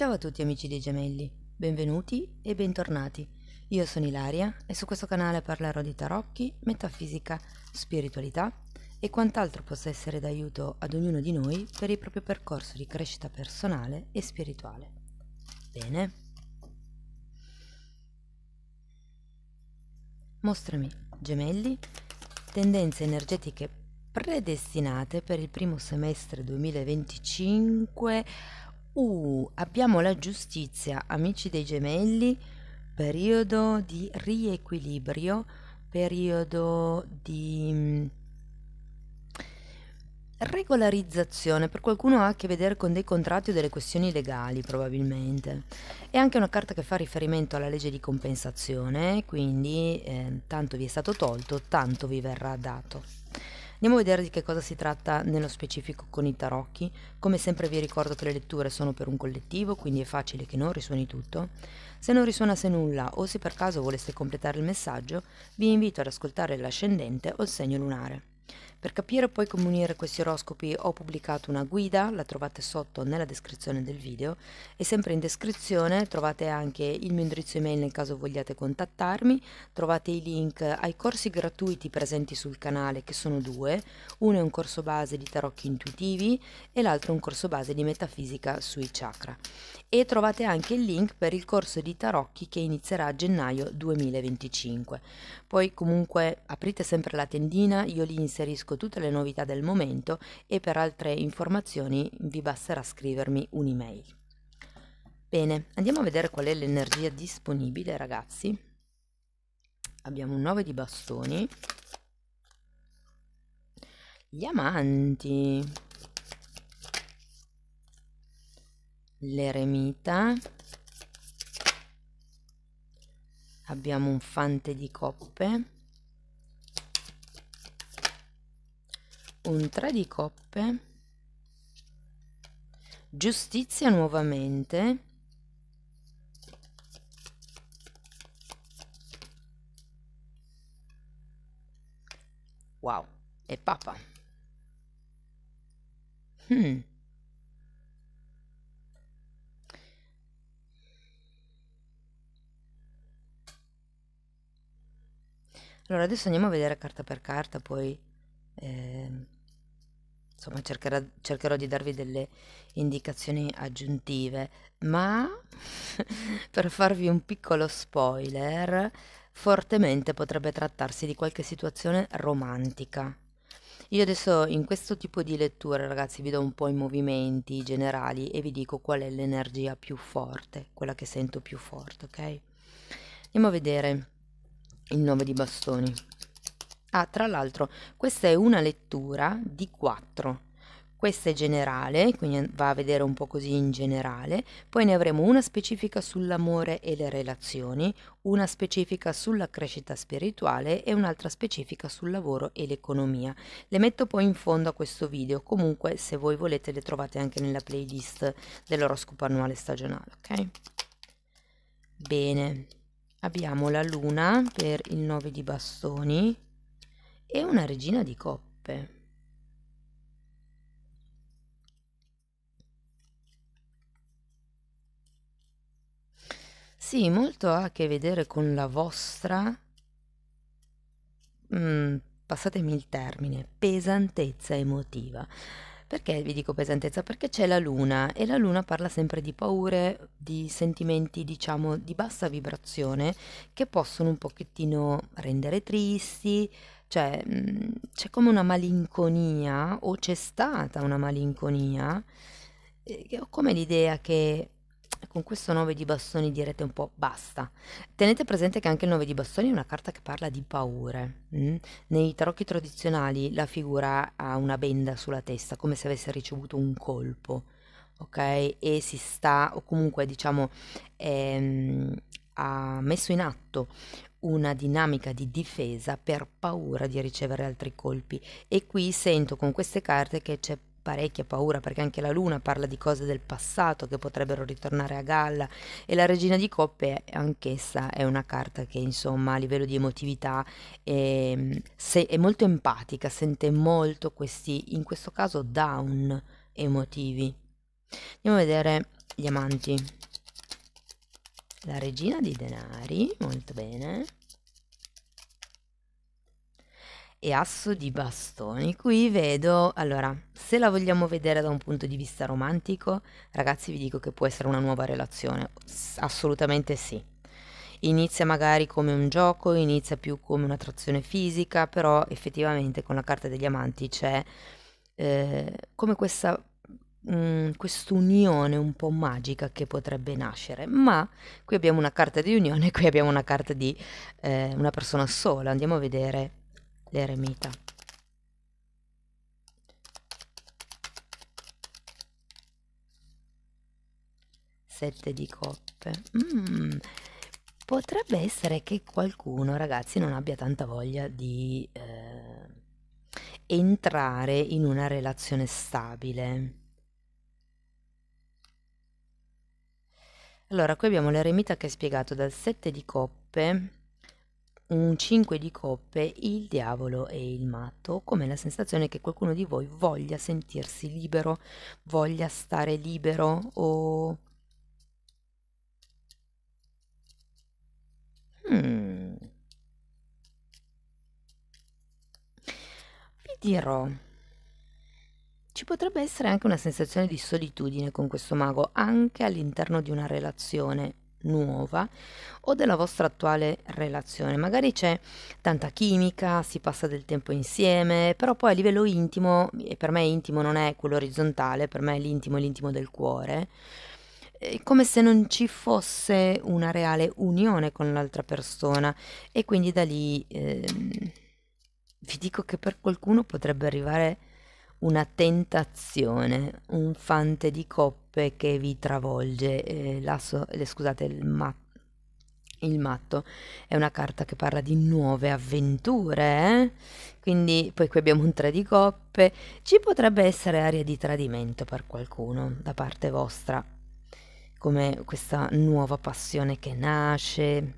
Ciao a tutti amici dei gemelli, benvenuti e bentornati. Io sono Ilaria e su questo canale parlerò di tarocchi, metafisica, spiritualità e quant'altro possa essere d'aiuto ad ognuno di noi per il proprio percorso di crescita personale e spirituale. Bene. Mostrami, gemelli, tendenze energetiche predestinate per il primo semestre 2025. Abbiamo la giustizia, amici dei gemelli, periodo di riequilibrio, periodo di regolarizzazione. Per qualcuno ha a che vedere con dei contratti o delle questioni legali, probabilmente. È anche una carta che fa riferimento alla legge di compensazione, quindi tanto vi è stato tolto, tanto vi verrà dato. Andiamo a vedere di che cosa si tratta nello specifico con i tarocchi. Come sempre vi ricordo che le letture sono per un collettivo, quindi è facile che non risuoni tutto. Se non risuonasse nulla o se per caso voleste completare il messaggio, vi invito ad ascoltare l'ascendente o il segno lunare. Per capire poi come unire questi oroscopi ho pubblicato una guida, la trovate sotto nella descrizione del video e sempre in descrizione trovate anche il mio indirizzo email nel caso vogliate contattarmi, trovate i link ai corsi gratuiti presenti sul canale che sono due, uno è un corso base di tarocchi intuitivi e l'altro è un corso base di metafisica sui chakra e trovate anche il link per il corso di tarocchi che inizierà a gennaio 2025. Poi comunque aprite sempre la tendina, io lì inserisco tutte le novità del momento e per altre informazioni vi basterà scrivermi un'email. Bene, andiamo a vedere qual è l'energia disponibile, ragazzi. Abbiamo un 9 di bastoni, gli amanti, l'eremita, abbiamo un fante di coppe, un 3 di coppe, giustizia nuovamente, wow, e papa. Allora adesso andiamo a vedere carta per carta, poi insomma cercherò di darvi delle indicazioni aggiuntive, ma per farvi un piccolo spoiler, fortemente potrebbe trattarsi di qualche situazione romantica. Io adesso in questo tipo di letture, ragazzi, vi do un po' i movimenti generali e vi dico qual è l'energia più forte, quella che sento più forte, ok? Andiamo a vedere il 9 di bastoni. Ah, tra l'altro, questa è una lettura di 4. Questa è generale, quindi va a vedere un po' così in generale, poi ne avremo una specifica sull'amore e le relazioni, una specifica sulla crescita spirituale e un'altra specifica sul lavoro e l'economia. Le metto poi in fondo a questo video, comunque se voi volete le trovate anche nella playlist dell'oroscopo annuale stagionale, ok? Bene, abbiamo la luna per il 9 di bastoni e una regina di coppe. Sì, molto ha a che vedere con la vostra, passatemi il termine, pesantezza emotiva. Perché vi dico pesantezza? Perché c'è la luna e la luna parla sempre di paure, di sentimenti, diciamo, di bassa vibrazione che possono un pochettino rendere tristi, cioè c'è come una malinconia o c'è stata una malinconia che ho come l'idea che con questo 9 di bastoni direte un po' basta. Tenete presente che anche il 9 di bastoni è una carta che parla di paure. Nei tarocchi tradizionali la figura ha una benda sulla testa, come se avesse ricevuto un colpo, ok? E si sta, o comunque diciamo, ha messo in atto una dinamica di difesa per paura di ricevere altri colpi. E qui sento con queste carte che c'è parecchia paura perché anche la luna parla di cose del passato che potrebbero ritornare a galla e la regina di coppe anch'essa è una carta che insomma a livello di emotività è molto empatica, sente molto questi, in questo caso, down emotivi. Andiamo a vedere gli amanti, la regina di denari, molto bene, e asso di bastoni. Qui vedo, allora, se la vogliamo vedere da un punto di vista romantico, ragazzi, vi dico che può essere una nuova relazione, assolutamente sì. Inizia magari come un gioco, inizia più come un'attrazione fisica, però effettivamente con la carta degli amanti c'è come quest'unione un po' magica che potrebbe nascere, ma qui abbiamo una carta di unione, qui abbiamo una carta di una persona sola. Andiamo a vedere l'eremita. Sette di coppe. Potrebbe essere che qualcuno, ragazzi, non abbia tanta voglia di entrare in una relazione stabile. Allora, qui abbiamo l'eremita che è spiegato dal 7 di coppe, un 5 di coppe, il diavolo e il matto, come la sensazione che qualcuno di voi voglia sentirsi libero, voglia stare libero o... Vi dirò, ci potrebbe essere anche una sensazione di solitudine con questo mago, anche all'interno di una relazione nuova o della vostra attuale relazione. Magari c'è tanta chimica, si passa del tempo insieme, però poi a livello intimo, e per me intimo non è quello orizzontale, per me l'intimo è l'intimo del cuore, è come se non ci fosse una reale unione con l'altra persona e quindi da lì vi dico che per qualcuno potrebbe arrivare una tentazione, un fante di coppe che vi travolge. Scusate, il matto è una carta che parla di nuove avventure, eh? Quindi poi qui abbiamo un 3 di coppe. Ci potrebbe essere aria di tradimento per qualcuno da parte vostra, come questa nuova passione che nasce.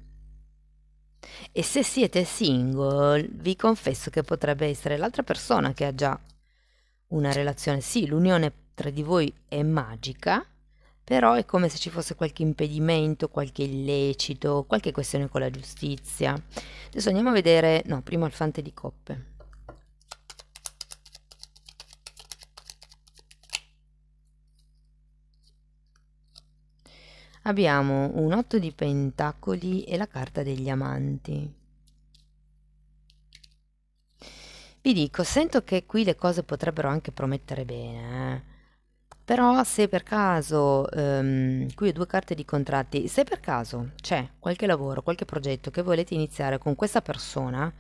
E se siete single, vi confesso che potrebbe essere l'altra persona che ha già una relazione. Sì, l'unione tra di voi è magica, però è come se ci fosse qualche impedimento, qualche illecito, qualche questione con la giustizia. Adesso andiamo a vedere, no, prima il fante di coppe. Abbiamo un 8 di pentacoli e la carta degli amanti. Vi dico, sento che qui le cose potrebbero anche promettere bene, però se per caso, qui ho due carte di contratti, se per caso c'è qualche lavoro, qualche progetto che volete iniziare con questa persona,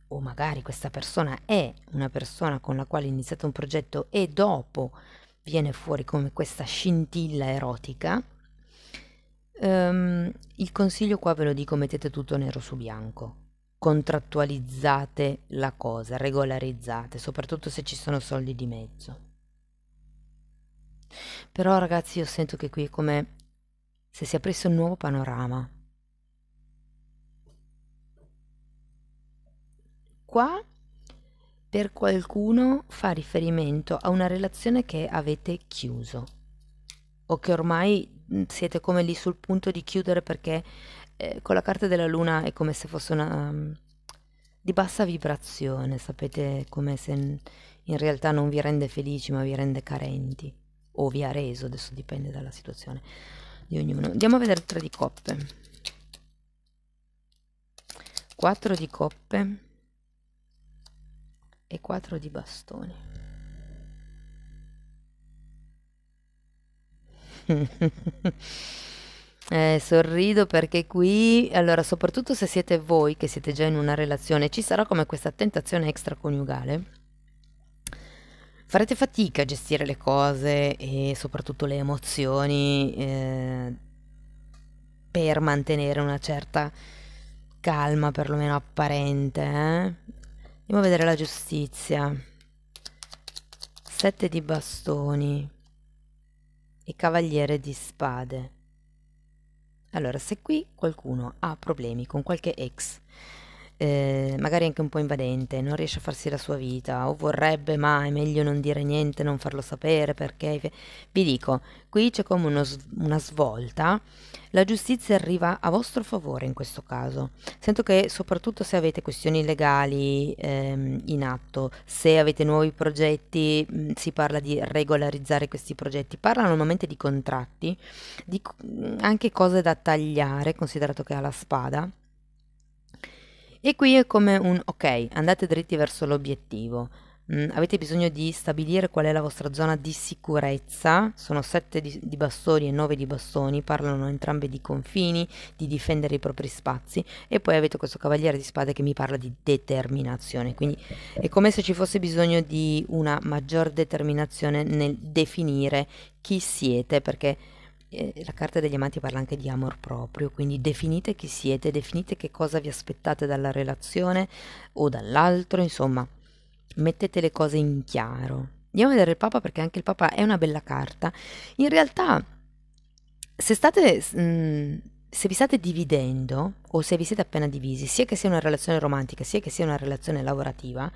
o magari questa persona è una persona con la quale iniziate un progetto e dopo viene fuori come questa scintilla erotica, il consiglio qua ve lo dico, mettete tutto nero su bianco, contrattualizzate la cosa, regolarizzate, soprattutto se ci sono soldi di mezzo. Però ragazzi, io sento che qui è come se si aprisse un nuovo panorama. Qua per qualcuno fa riferimento a una relazione che avete chiuso o che ormai siete come lì sul punto di chiudere perché con la carta della luna è come se fosse una di bassa vibrazione, sapete, come se in realtà non vi rende felici ma vi rende carenti o vi ha reso, adesso dipende dalla situazione di ognuno. Andiamo a vedere il 3 di coppe, 4 di coppe e 4 di bastoni. Sorrido perché qui, allora, soprattutto se siete voi che siete già in una relazione, ci sarà come questa tentazione extraconiugale. Farete fatica a gestire le cose e soprattutto le emozioni per mantenere una certa calma, perlomeno apparente. Andiamo a vedere la giustizia. 7 di bastoni e cavaliere di spade. Allora, se qui qualcuno ha problemi con qualche ex magari anche un po' invadente, non riesce a farsi la sua vita, o vorrebbe, ma è meglio non dire niente, non farlo sapere, perché vi dico, qui c'è come una svolta, la giustizia arriva a vostro favore in questo caso. Sento che soprattutto se avete questioni legali in atto, se avete nuovi progetti, si parla di regolarizzare questi progetti, parla normalmente di contratti, anche cose da tagliare, considerato che ha la spada. E qui è come un ok, andate dritti verso l'obiettivo. Avete bisogno di stabilire qual è la vostra zona di sicurezza. Sono 7 di bastoni e 9 di bastoni, parlano entrambe di confini, di difendere i propri spazi. E poi avete questo cavaliere di spade che mi parla di determinazione. Quindi è come se ci fosse bisogno di una maggior determinazione nel definire chi siete, perché la carta degli amanti parla anche di amor proprio, quindi definite chi siete, definite che cosa vi aspettate dalla relazione o dall'altro, insomma, mettete le cose in chiaro. Andiamo a vedere il Papa perché anche il Papa è una bella carta. In realtà, se state, se vi state dividendo o se vi siete appena divisi, sia che sia una relazione romantica, sia che sia una relazione lavorativa,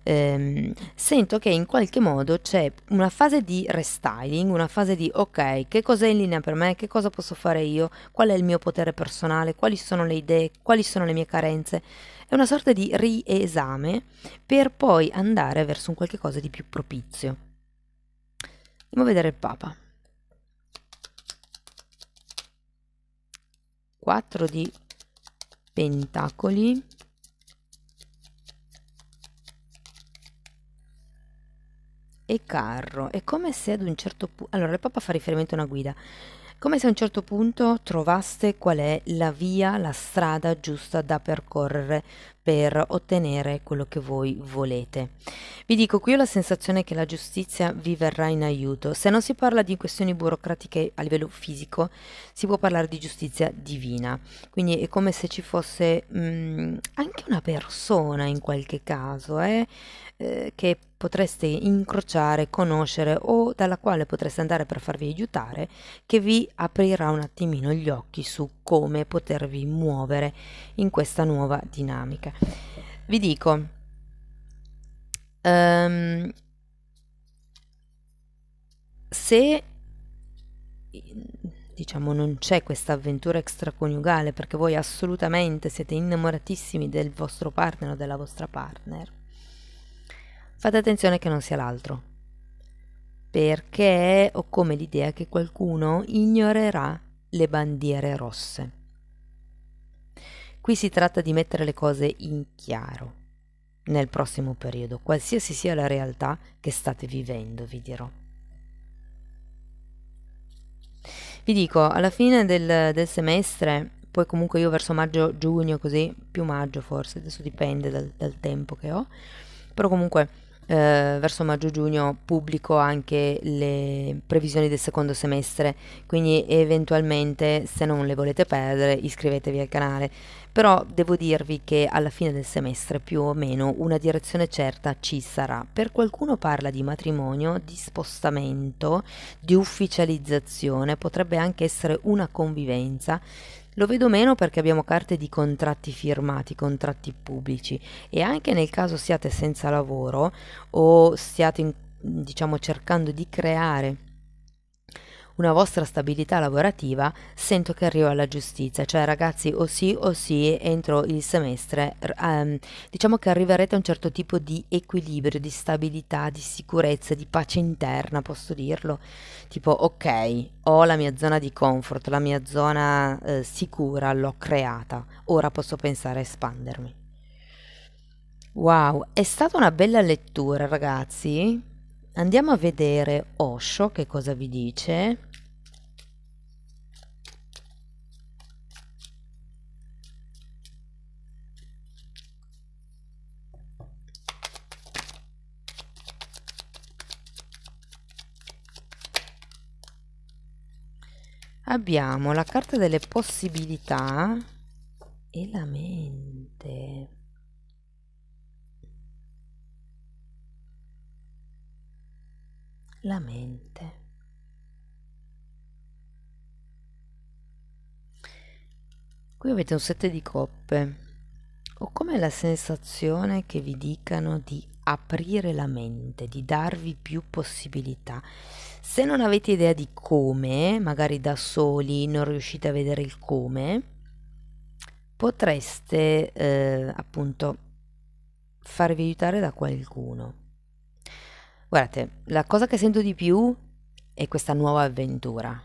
sento che in qualche modo c'è una fase di restyling, una fase di ok, che cos'è in linea per me, che cosa posso fare io, qual è il mio potere personale, quali sono le idee, quali sono le mie carenze. È una sorta di riesame per poi andare verso un qualche cosa di più propizio. Andiamo a vedere il Papa. 4 di pentacoli e carro. È come se ad un certo punto, allora il Papa fa riferimento a una guida, come se a un certo punto trovaste qual è la via, la strada giusta da percorrere per ottenere quello che voi volete. Vi dico, qui ho la sensazione che la giustizia vi verrà in aiuto. Se non si parla di questioni burocratiche a livello fisico, si può parlare di giustizia divina. Quindi è come se ci fosse anche una persona in qualche caso, che potreste incrociare, conoscere o dalla quale potreste andare per farvi aiutare, che vi aprirà un attimino gli occhi su come potervi muovere in questa nuova dinamica. Vi dico, se diciamo non c'è questa avventura extraconiugale perché voi assolutamente siete innamoratissimi del vostro partner o della vostra partner, fate attenzione che non sia l'altro, perché ho come l'idea che qualcuno ignorerà le bandiere rosse. Qui si tratta di mettere le cose in chiaro nel prossimo periodo, qualsiasi sia la realtà che state vivendo, vi dirò. Vi dico, alla fine del semestre, poi comunque io verso maggio-giugno, così, più maggio forse, adesso dipende dal tempo che ho, però comunque verso maggio-giugno pubblico anche le previsioni del secondo semestre, quindi eventualmente se non le volete perdere iscrivetevi al canale. Però devo dirvi che alla fine del semestre più o meno una direzione certa ci sarà. Per qualcuno parla di matrimonio, di spostamento, di ufficializzazione, potrebbe anche essere una convivenza. Lo vedo meno perché abbiamo carte di contratti firmati, contratti pubblici, e anche nel caso siate senza lavoro o stiate, diciamo, cercando di creare una vostra stabilità lavorativa, sento che arriva la giustizia, cioè ragazzi o sì entro il semestre, diciamo che arriverete a un certo tipo di equilibrio, di stabilità, di sicurezza, di pace interna, posso dirlo? Tipo ok, ho la mia zona di comfort, la mia zona sicura, l'ho creata, ora posso pensare a espandermi. Wow, è stata una bella lettura ragazzi. Andiamo a vedere Osho che cosa vi dice. Abbiamo la carta delle possibilità e la mente. La mente. Qui avete un 7 di coppe. Ho come la sensazione che vi dicano di aprire la mente, di darvi più possibilità. Se non avete idea di come, magari da soli non riuscite a vedere il come, potreste appunto farvi aiutare da qualcuno. Guardate, la cosa che sento di più è questa nuova avventura,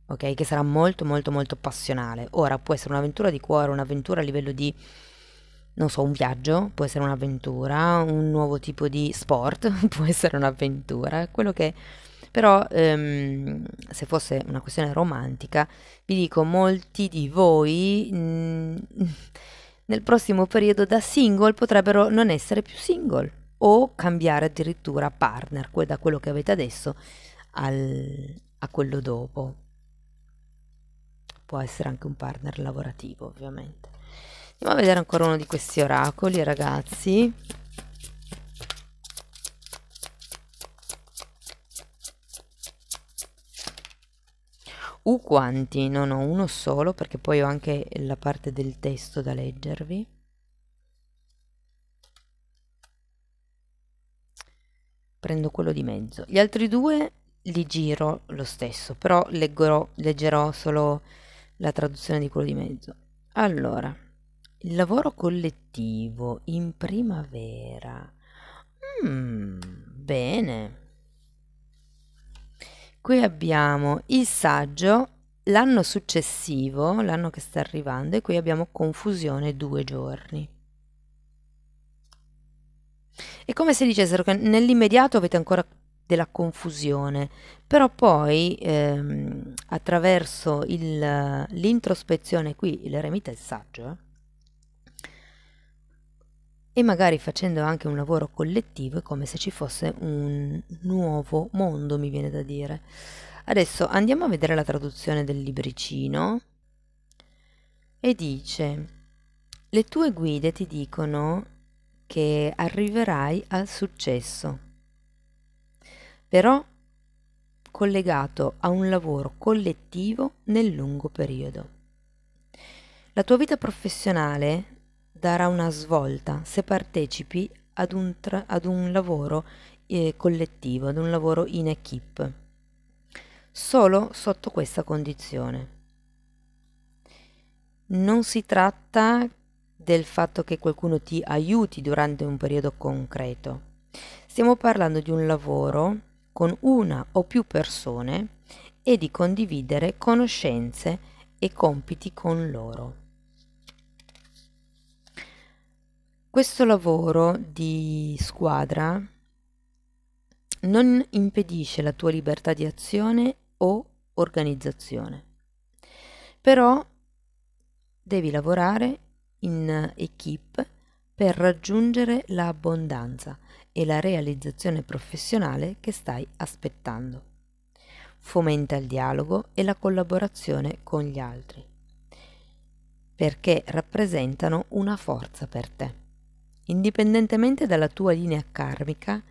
ok? Che sarà molto molto molto passionale. Ora può essere un'avventura di cuore, un'avventura a livello di, non so, un viaggio, può essere un'avventura, un nuovo tipo di sport, può essere un'avventura, quello che... Però se fosse una questione romantica, vi dico, molti di voi nel prossimo periodo da single potrebbero non essere più single o cambiare addirittura partner, da quello che avete adesso a quello dopo. Può essere anche un partner lavorativo, ovviamente. Andiamo a vedere ancora uno di questi oracoli, ragazzi. Quanti? Non ho uno solo perché poi ho anche la parte del testo da leggervi. Prendo quello di mezzo. Gli altri due li giro lo stesso, però leggerò solo la traduzione di quello di mezzo. Allora, il lavoro collettivo in primavera. Bene. Qui abbiamo il saggio, l'anno successivo, l'anno che sta arrivando, e qui abbiamo confusione 2 giorni. È come se dicessero che nell'immediato avete ancora della confusione, però poi attraverso l'introspezione, qui l'eremita è il saggio, e magari facendo anche un lavoro collettivo è come se ci fosse un nuovo mondo, mi viene da dire. Adesso andiamo a vedere la traduzione del libricino e dice: le tue guide ti dicono che arriverai al successo, però collegato a un lavoro collettivo nel lungo periodo. La tua vita professionale darà una svolta se partecipi ad un lavoro collettivo, ad un lavoro in equipe, solo sotto questa condizione. Non si tratta del fatto che qualcuno ti aiuti durante un periodo concreto. Stiamo parlando di un lavoro con una o più persone e di condividere conoscenze e compiti con loro. Questo lavoro di squadra non impedisce la tua libertà di azione o organizzazione, però devi lavorare in equipe per raggiungere l'abbondanza e la realizzazione professionale che stai aspettando. Fomenta il dialogo e la collaborazione con gli altri, perché rappresentano una forza per te. Indipendentemente dalla tua linea karmica,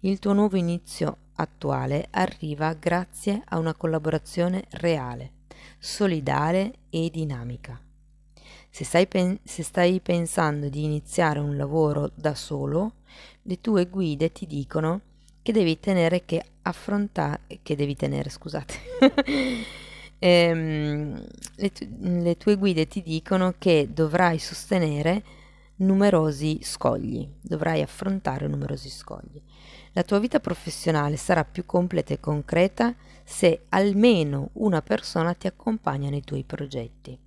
il tuo nuovo inizio attuale arriva grazie a una collaborazione reale, solidale e dinamica. Se stai pensando di iniziare un lavoro da solo, le tue guide ti dicono che devi tenere scusate. Le tue guide ti dicono che dovrai sostenere numerosi scogli, dovrai affrontare numerosi scogli. La tua vita professionale sarà più completa e concreta se almeno una persona ti accompagna nei tuoi progetti.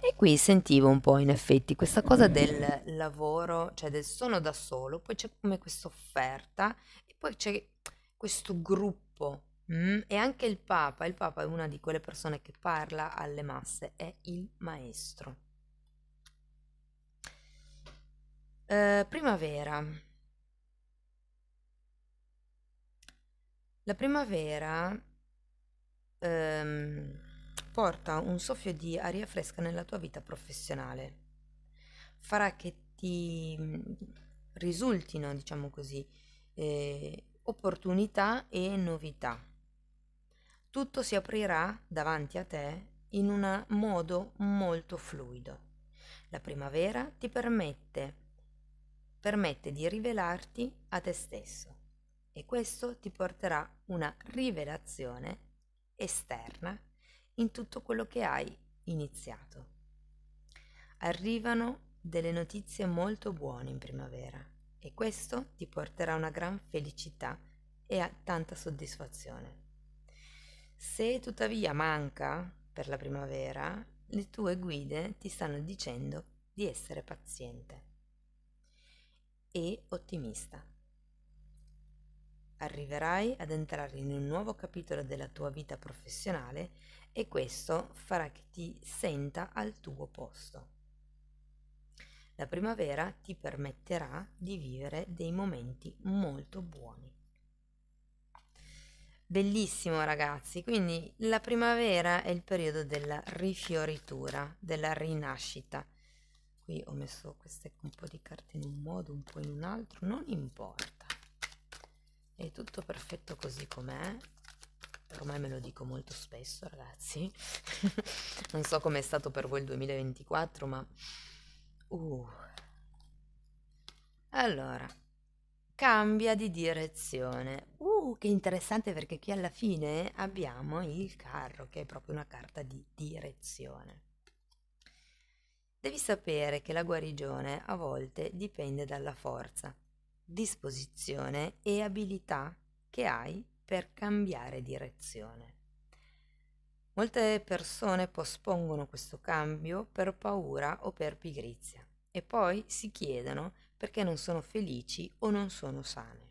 E qui sentivo un po' in effetti questa cosa del lavoro, cioè del sono da solo, poi c'è come questa offerta e poi c'è questo gruppo. E anche il Papa è una di quelle persone che parla alle masse, è il maestro. Primavera. La primavera porta un soffio di aria fresca nella tua vita professionale. Farà che ti risultino, diciamo così, opportunità e novità. Tutto si aprirà davanti a te in un modo molto fluido. La primavera ti permette di rivelarti a te stesso e questo ti porterà una rivelazione esterna in tutto quello che hai iniziato. Arrivano delle notizie molto buone in primavera e questo ti porterà una gran felicità e a tanta soddisfazione. Se tuttavia manca per la primavera, le tue guide ti stanno dicendo di essere paziente e ottimista. Arriverai ad entrare in un nuovo capitolo della tua vita professionale e questo farà che ti senta al tuo posto. La primavera ti permetterà di vivere dei momenti molto buoni. Bellissimo ragazzi, quindi la primavera è il periodo della rifioritura, della rinascita. Qui ho messo queste un po' di carte in un modo, un po' in un altro, non importa. È tutto perfetto così com'è. Ormai me lo dico molto spesso ragazzi. Non so com'è stato per voi il 2024, ma allora, cambia di direzione. Che interessante perché qui alla fine abbiamo il carro, che è proprio una carta di direzione. Devi sapere che la guarigione a volte dipende dalla forza, disposizione e abilità che hai per cambiare direzione. Molte persone pospongono questo cambio per paura o per pigrizia e poi si chiedono perché non sono felici o non sono sane.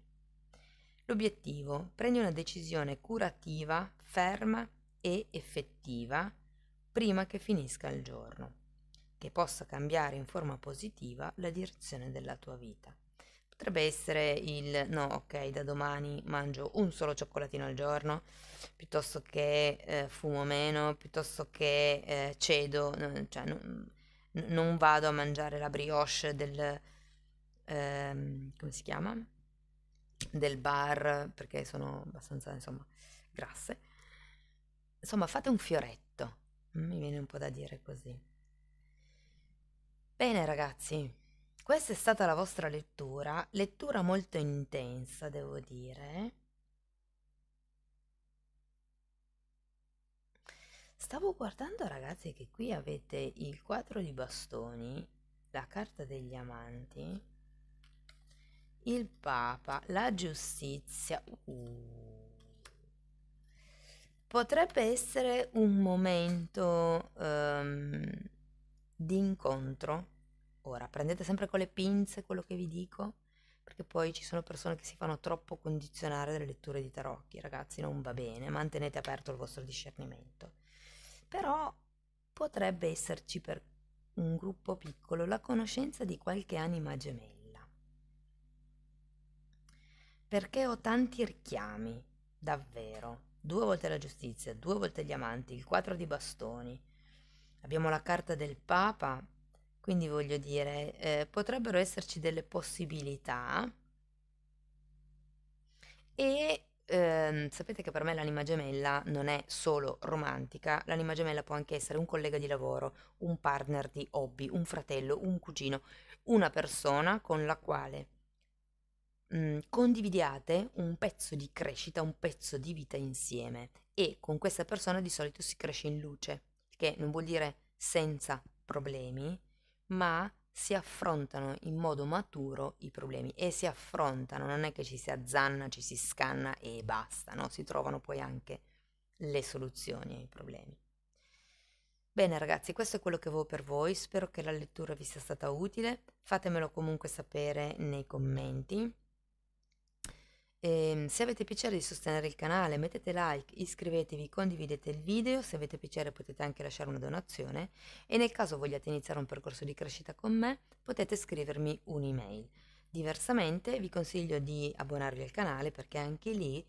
L'obiettivo: prendi una decisione curativa, ferma e effettiva prima che finisca il giorno, che possa cambiare in forma positiva la direzione della tua vita. Potrebbe essere il no, ok, da domani mangio un solo cioccolatino al giorno, piuttosto che fumo meno, piuttosto che cedo, cioè non vado a mangiare la brioche come si chiama? Del bar, perché sono abbastanza, insomma, grasse. Insomma, fate un fioretto, mi viene un po' da dire così. Bene ragazzi, questa è stata la vostra lettura molto intensa, devo dire. Stavo guardando ragazzi che qui avete il 4 di bastoni, la carta degli amanti, il Papa, la giustizia. Potrebbe essere un momento di incontro. Ora, prendete sempre con le pinze quello che vi dico, perché poi ci sono persone che si fanno troppo condizionare dalle letture di tarocchi. Ragazzi, non va bene, mantenete aperto il vostro discernimento. Però potrebbe esserci per un gruppo piccolo la conoscenza di qualche anima gemella. Perché ho tanti richiami, davvero. 2 volte la giustizia, 2 volte gli amanti, il 4 di bastoni. Abbiamo la carta del Papa, quindi voglio dire, potrebbero esserci delle possibilità. E sapete che per me l'anima gemella non è solo romantica, l'anima gemella può anche essere un collega di lavoro, un partner di hobby, un fratello, un cugino, una persona con la quale condividiate un pezzo di crescita, un pezzo di vita insieme e con questa persona di solito si cresce in luce, che non vuol dire senza problemi, ma si affrontano in modo maturo i problemi e si affrontano, non è che ci si azzanna, ci si scanna e basta, no? Si trovano poi anche le soluzioni ai problemi. Bene ragazzi, questo è quello che avevo per voi, spero che la lettura vi sia stata utile, fatemelo comunque sapere nei commenti. Se avete piacere di sostenere il canale mettete like, iscrivetevi, condividete il video, se avete piacere potete anche lasciare una donazione e nel caso vogliate iniziare un percorso di crescita con me potete scrivermi un'email. Diversamente vi consiglio di abbonarvi al canale perché anche lì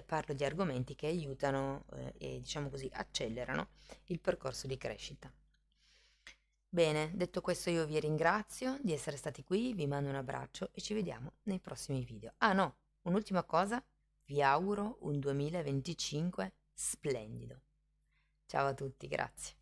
parlo di argomenti che aiutano e diciamo così accelerano il percorso di crescita. Bene, detto questo io vi ringrazio di essere stati qui, vi mando un abbraccio e ci vediamo nei prossimi video. Ah no! Un'ultima cosa, vi auguro un 2025 splendido. Ciao a tutti, grazie.